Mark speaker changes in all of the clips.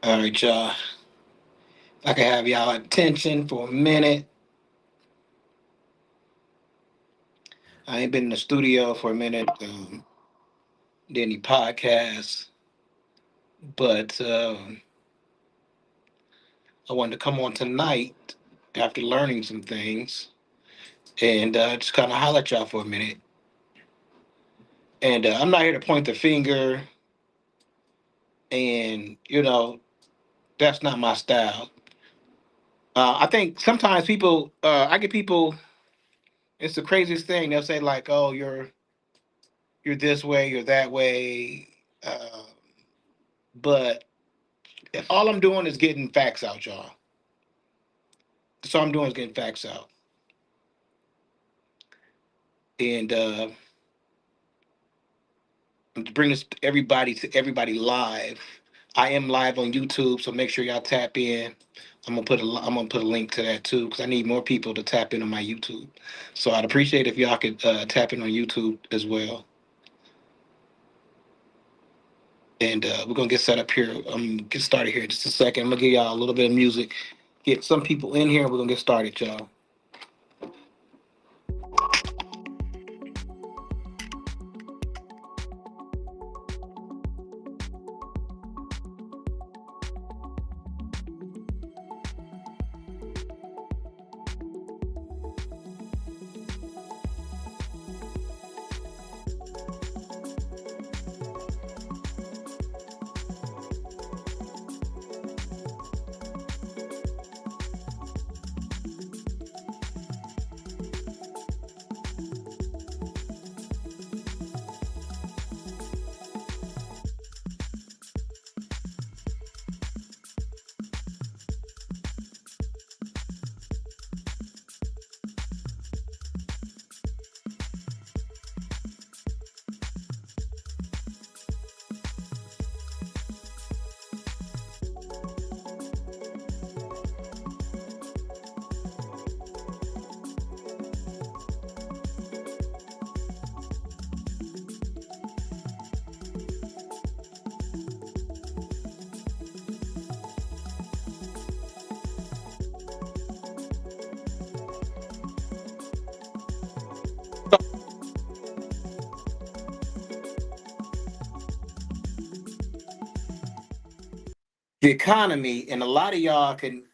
Speaker 1: All right, y'all. If I can have y'all attention for a minute. I ain't been in the studio for a minute. Did any podcasts, but I wanted to come on tonight after learning some things and just kind of holler at y'all for a minute. And I'm not here to point the finger, and that's not my style. I think sometimes people, I get people. It's the craziest thing. They'll say like, "Oh, you're this way, you're that way," but all I'm doing is getting facts out, y'all. That's all I'm doing is getting facts out. And to bring this to everybody live. I am live on YouTube, so make sure y'all tap in. I'm gonna put a link to that too because I need more people to tap into my YouTube. So I'd appreciate if y'all could tap in on YouTube as well. And we're gonna get set up here. Get started here in just a second. I'm gonna give y'all a little bit of music. Get some people in here. We're gonna get started, y'all. The economy, and a lot of y'all can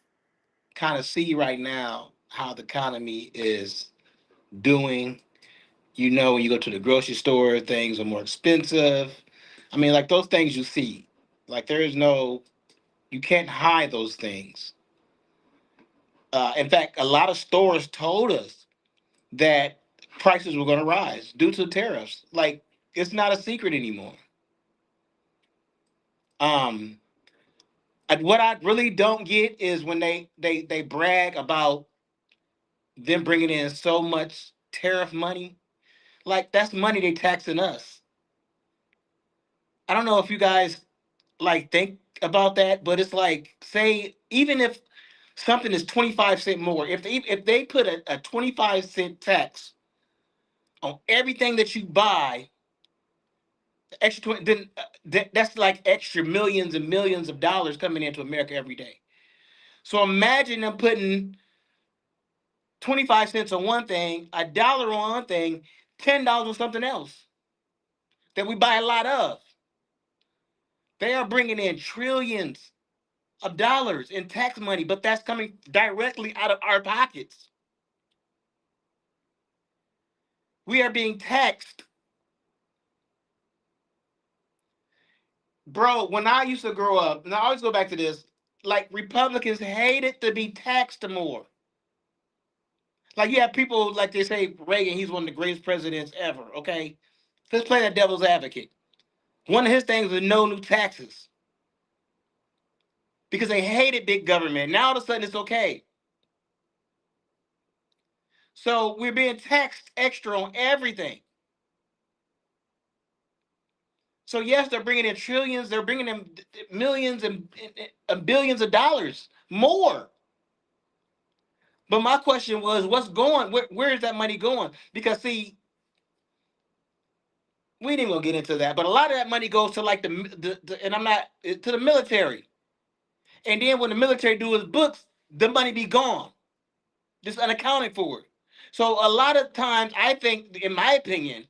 Speaker 1: kind of see right now how the economy is doing. When you go to the grocery store, things are more expensive. I mean, like those things you see, like there is no, you can't hide those things. In fact, a lot of stores told us that prices were going to rise due to tariffs. Like it's not a secret anymore. Um, and what I really don't get is when they brag about them bringing in so much tariff money. Like that's money they taxing us. I don't know if you guys like think about that, but it's like say even if something is 25 cent more, if they put a 25 cent tax on everything that you buy, the extra 20, then that's like extra millions and millions of dollars coming into America every day. So imagine them putting 25 cents on one thing, a dollar on one thing, $10 on something else that we buy a lot of. They are bringing in trillions of dollars in tax money, but that's coming directly out of our pockets. We are being taxed. Bro, when I used to grow up, and I always go back to this, like Republicans hated to be taxed more. Like you have people like they say Reagan, he's one of the greatest presidents ever. Okay, let's play that devil's advocate. One of his things was no new taxes because they hated big government. Now all of a sudden it's okay. So we're being taxed extra on everything. So yes, they're bringing in trillions. They're bringing in millions and billions of dollars more. But my question was, what's going? Where is that money going? Because see, we didn't gonna get into that, but a lot of that money goes to like the and I'm not to the military. And then when the military do his books, the money be gone, just unaccounted for. So a lot of times, I think, in my opinion,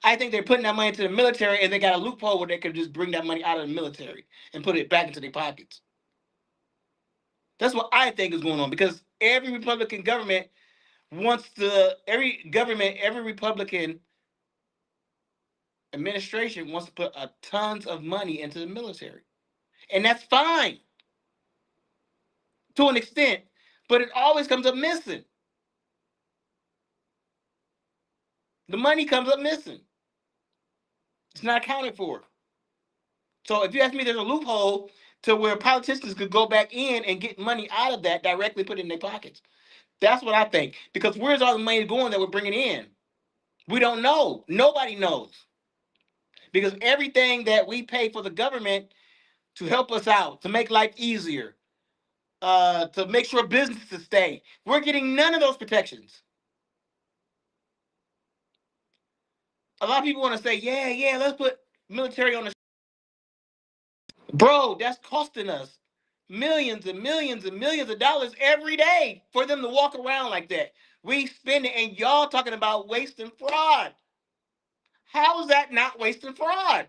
Speaker 1: I think they're putting that money into the military, and they got a loophole where they could just bring that money out of the military and put it back into their pockets. That's what I think is going on, because every Republican government wants to, every Republican administration wants to put tons of money into the military, and that's fine to an extent, but it always comes up missing. The money comes up missing. It's not accounted for. So if you ask me, there's a loophole to where politicians could go back in and get money out of that directly, put it in their pockets. That's what I think. Because where's all the money going that we're bringing in? We don't know. Nobody knows. Because everything that we pay for the government to help us out, to make life easier, to make sure businesses stay, we're getting none of those protections. A lot of people want to say, yeah, let's put military on the. Bro, that's costing us millions and millions and millions of dollars every day for them to walk around like that. We spend it, and y'all talking about waste and fraud. How is that not waste and fraud?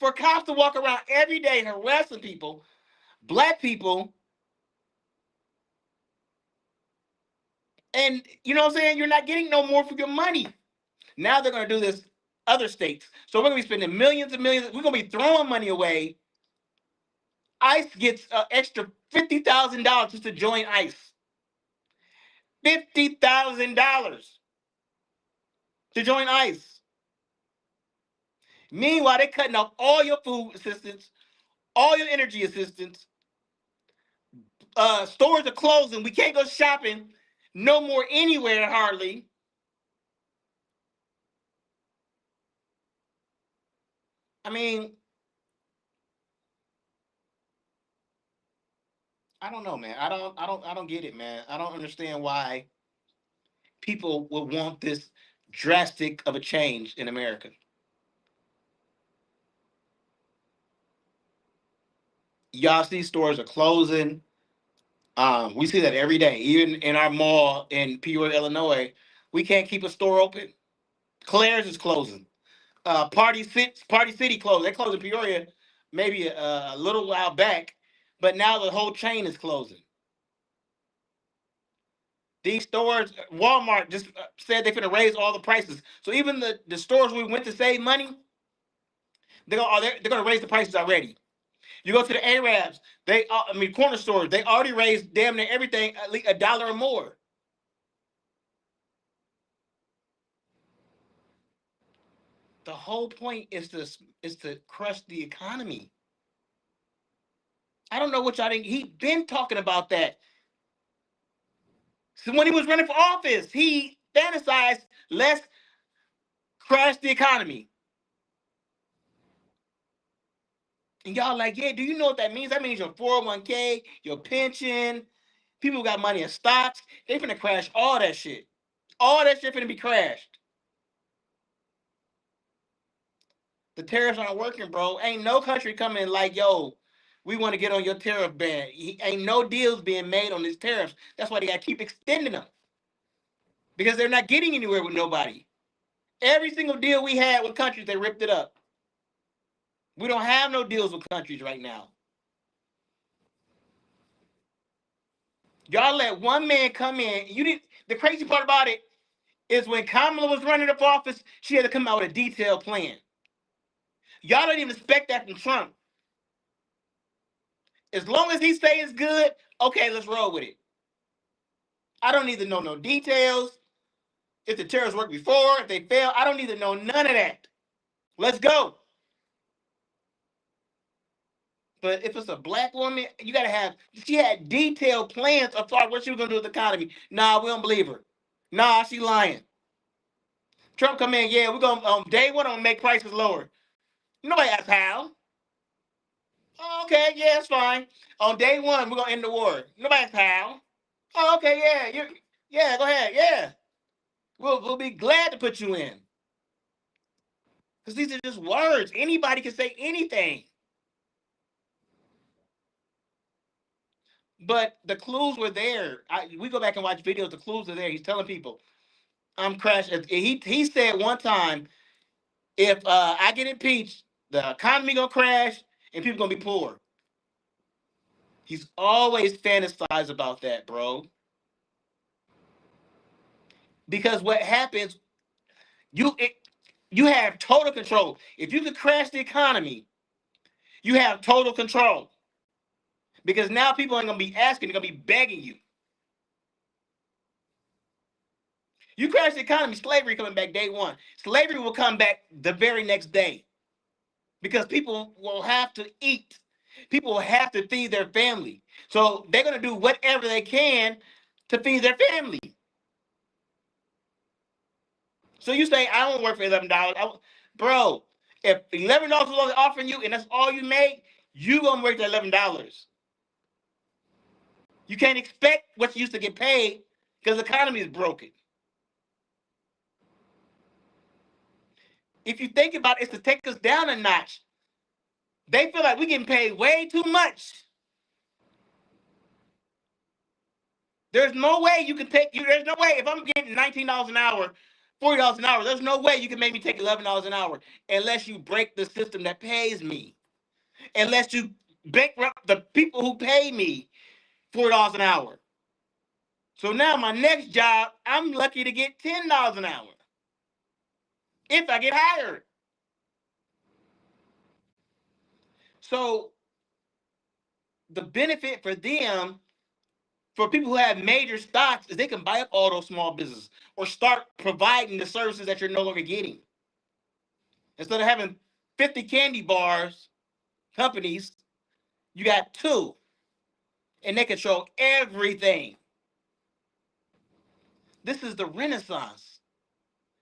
Speaker 1: For cops to walk around every day harassing people, black people, and you know what I'm saying? You're not getting no more for your money. Now they're going to do this other states. So we're going to be spending millions and millions. We're going to be throwing money away. ICE gets an extra $50,000 just to join ICE. $50,000 to join ICE. Meanwhile, they're cutting off all your food assistance, all your energy assistance. Stores are closing. We can't go shopping no more anywhere hardly. I mean, I don't know, man. I don't get it, man. I don't understand why people would want this drastic of a change in America. Y'all see stores are closing. We see that every day. Even in our mall in Peoria, Illinois, we can't keep a store open. Claire's is closing. Party City closed. They closed in Peoria maybe a little while back, but now the whole chain is closing. These stores, Walmart just said they're going to raise all the prices. So even the stores we went to save money, they're going to raise the prices already. You go to the Arabs, corner stores, they already raised damn near everything at least $1 or more. The whole point is to crush the economy. I don't know what y'all think. He been talking about that. So when he was running for office, he fantasized, let's crash the economy. And y'all like, yeah, do you know what that means? That means your 401k, your pension, people got money in stocks, they finna crash all that shit. All that shit finna be crashed. The tariffs aren't working, bro. Ain't no country coming like, yo, we want to get on your tariff ban. Ain't no deals being made on these tariffs. That's why they got to keep extending them. Because they're not getting anywhere with nobody. Every single deal we had with countries, they ripped it up. We don't have no deals with countries right now. Y'all let one man come in. The crazy part about it is when Kamala was running for office, she had to come out with a detailed plan. Y'all don't even expect that from Trump. As long as he say it's good, okay, let's roll with it. I don't need to know no details. If the tariffs worked before, if they fail, I don't need to know none of that. Let's go. But if it's a black woman, you gotta have. She had detailed plans of what she was gonna do with the economy. Nah, we don't believe her. Nah, she lying. Trump come in, yeah, we're gonna day one, I'm gonna make prices lower. Nobody asked how. Oh, okay, yeah, it's fine. On day one, we're gonna end the war. Nobody asked how. Oh, okay, yeah, go ahead, yeah. We'll be glad to put you in. Because these are just words. Anybody can say anything. But the clues were there. We go back and watch videos. The clues are there. He's telling people, "I'm crashing." He said one time, "If I get impeached, the economy gonna crash and people gonna be poor." He's always fantasized about that, bro. Because what happens, you it, you have total control. If you could crash the economy, you have total control. Because now people ain't gonna be asking; they're gonna be begging you. You crash the economy, slavery coming back day one. Slavery will come back the very next day because people will have to eat. People will have to feed their family. So they're going to do whatever they can to feed their family. So you say, I don't work for $11. Bro, if $11 is only offering you and that's all you make, you going to work the $11. You can't expect what you used to get paid because the economy is broken. If you think about it, it's to take us down a notch. They feel like we're getting paid way too much. There's no way you can take you. There's no way if I'm getting $19 an hour, $40 an hour. There's no way you can make me take $11 an hour unless you break the system that pays me. Unless you bankrupt the people who pay me $4 an hour. So now my next job, I'm lucky to get $10 an hour if I get hired. So the benefit for them, for people who have major stocks, is they can buy up all those small businesses or start providing the services that you're no longer getting. Instead of having 50 candy bars companies, you got two, and they control everything. This is the Renaissance.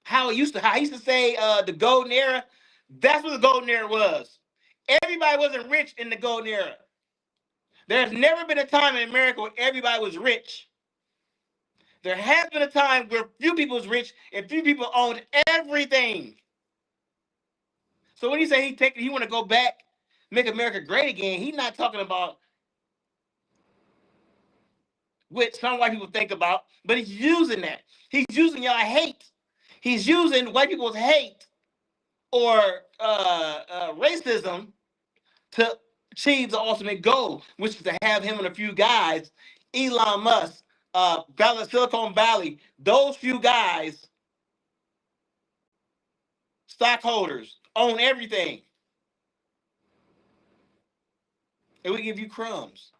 Speaker 1: How I used to say the golden era. That's what the golden era was. Everybody wasn't rich in the golden era. There's never been a time in America where everybody was rich. There has been a time where few people was rich and few people owned everything. So when he say he want to go back, make America great again, he's not talking about what some white people think about, but he's using that. He's using y'all hate. He's using white people's hate or racism to achieve the ultimate goal, which is to have him and a few guys, Elon Musk, Silicon Valley, those few guys, stockholders, own everything. And we give you crumbs.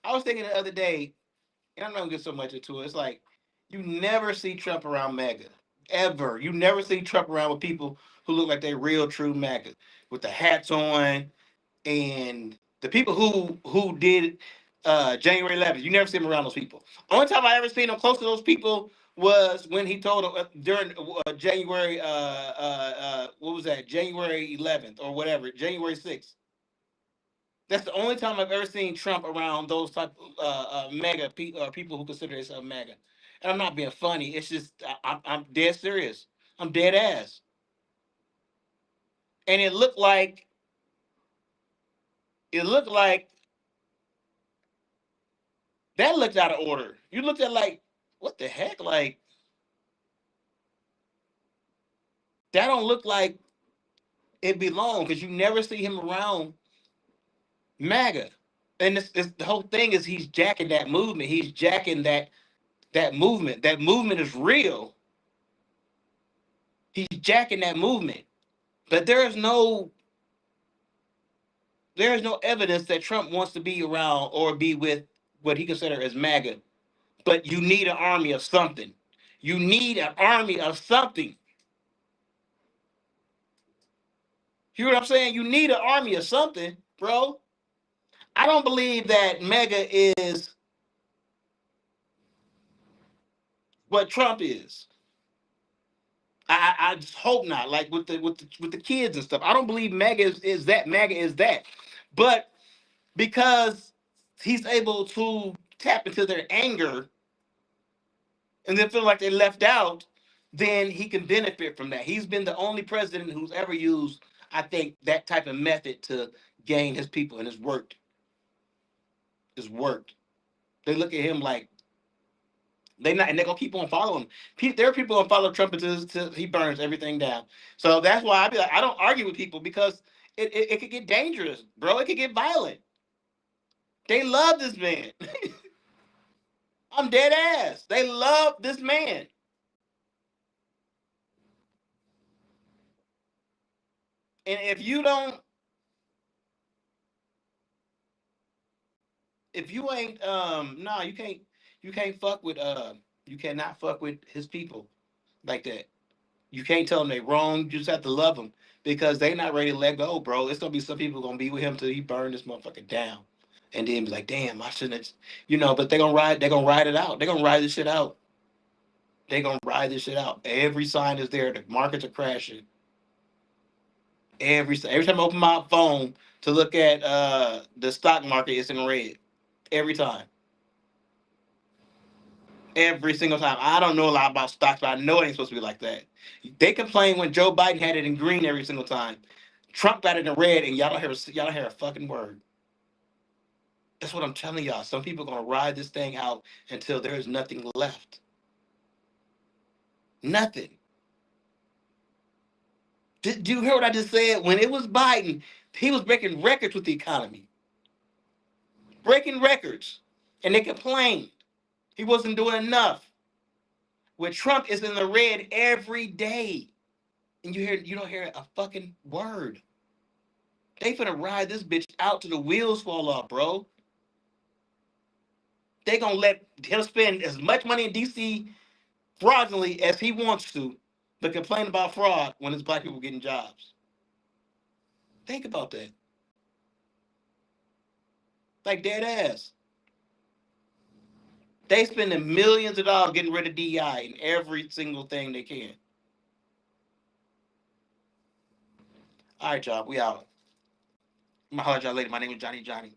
Speaker 1: I was thinking the other day, and I'm not gonna get so much into it. It's like you never see Trump around MAGA, ever. You never see Trump around with people who look like they real true MAGA with the hats on, and the people who did January 11th. You never see him around those people. Only time I ever seen him close to those people was when he told them during January what was that, January 11th or whatever, January 6th. That's the only time I've ever seen Trump around those type mega people who consider themselves mega. And I'm not being funny. It's just I'm dead serious. I'm dead ass. And it looked like that looked out of order. You looked at like what the heck? Like that don't look like it belonged because you never see him around MAGA. And the whole thing is he's jacking that movement. He's jacking that movement. That movement is real. He's jacking that movement. But there is no evidence that Trump wants to be around or be with what he considers as MAGA. But you need an army of something. You need an army of something. You know what I'm saying? You need an army of something, bro. I don't believe that MAGA is what Trump is. I just hope not. Like with the kids and stuff. I don't believe MAGA is that. MAGA is that. But because he's able to tap into their anger and then feel like they're left out, then he can benefit from that. He's been the only president who's ever used, I think, that type of method to gained his people, and it's worked. It's worked. They look at him like they not, and they're gonna keep on following him. There are people gonna follow Trump until he burns everything down. So that's why I be like, I don't argue with people because it could get dangerous, bro. It could get violent. They love this man. I'm dead ass. They love this man. And if you don't, if you ain't, no, you can't fuck with, you cannot fuck with his people like that. You can't tell them they wrong. You just have to love them because they not ready to let go, bro. It's gonna be some people gonna be with him till he burn this motherfucker down, and then be like, damn, I shouldn't, But they gonna ride. They gonna ride it out. They gonna ride this shit out. They gonna ride this shit out. Every sign is there. The markets are crashing. Every time I open my phone to look at the stock market, it's in red. Every time. Every single time. I don't know a lot about stocks, but I know it ain't supposed to be like that. They complain when Joe Biden had it in green every single time. Trump got it in red, and y'all don't hear a fucking word. That's what I'm telling y'all. Some people are gonna ride this thing out until there is nothing left. Nothing. Do you hear what I just said? When it was Biden, he was breaking records with the economy, breaking records, and they complained he wasn't doing enough. When Trump is in the red every day, and you don't hear a fucking word. They finna ride this bitch out to the wheels fall off, bro. They gonna let him spend as much money in DC fraudulently as he wants to, but complain about fraud when it's black people getting jobs. Think about that. Like dead ass. They spending millions of dollars getting rid of DI in every single thing they can. All right, y'all. We out. I'm gonna holler at y'all later. My name is Johnny Johnny.